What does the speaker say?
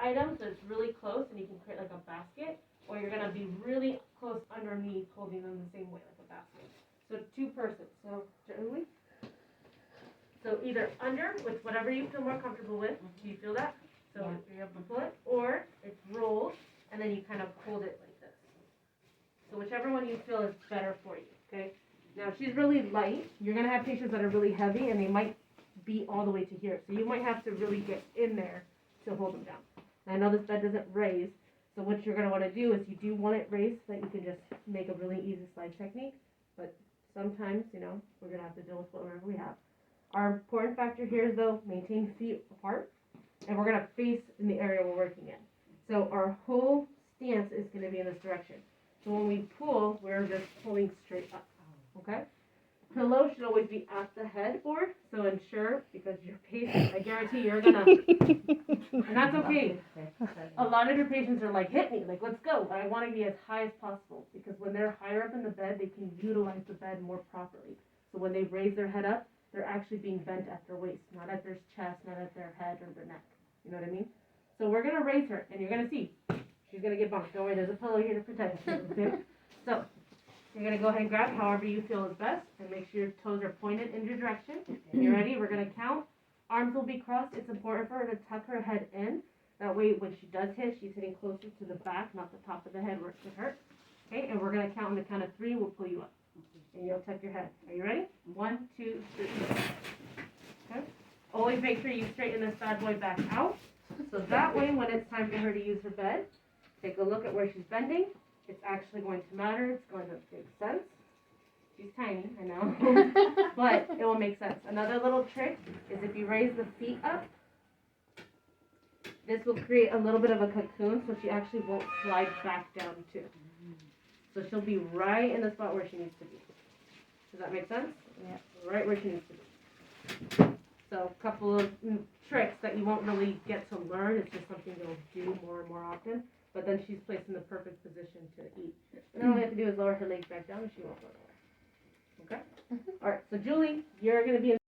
items that's really close and you can create like a basket, or you're gonna be really close underneath holding them the same way, like a basket. So 2 persons. So Julie. So either under with whatever you feel more comfortable with. Do you feel that? So you're able to pull it, or it's rolled and then you kind of hold it like this. So whichever one you feel is better for you. Okay. Now she's really light. You're gonna have patients that are really heavy and they might be all the way to here. So you might have to really get in there to hold them down. And I know this bed doesn't raise, so what you're gonna want to do is you do want it raised so that you can just make a really easy slide technique. But sometimes, you know, we're gonna have to deal with whatever we have. Our important factor here is though maintain feet apart, and we're gonna face in the area we're working in. So our whole stance is gonna be in this direction. So when we pull, we're just pulling straight up. Okay? Pillow should always be at the headboard, so ensure, because your patient, I guarantee you're gonna, and that's okay. A lot of your patients are like, hit me, like, let's go. But I want to be as high as possible, because when they're higher up in the bed, they can utilize the bed more properly. So when they raise their head up, they're actually being bent at their waist, not at their chest, not at their head or their neck. You know what I mean? So we're gonna raise her, and you're gonna see, she's gonna get bumped. Don't worry, there's a pillow here to protect you. Okay? So you're going to go ahead and grab however you feel is best and make sure your toes are pointed in your direction. You ready? We're going to count. Arms will be crossed. It's important for her to tuck her head in. That way when she does hit, she's hitting closer to the back, not the top of the head where it could hurt. Okay, and we're going to count on the count of 3. We'll pull you up. And you'll tuck your head. Are you ready? 1, 2, 3. Okay. Always make sure you straighten this bad boy back out. So that way when it's time for her to use her bed, take a look at where she's bending. It's actually going to matter. It's going to make sense. She's tiny, I know, but it will make sense. Another little trick is if you raise the feet up, this will create a little bit of a cocoon, so she actually won't slide back down too. So she'll be right in the spot where she needs to be. Does that make sense? Yeah. Right where she needs to be. So a couple of tricks that you won't really get to learn. It's just something you'll do more and more often. But then she's placed in the perfect position to eat. And all we have to do is lower her legs back down and she won't go nowhere. Okay? Alright, so Julie, you're going to be in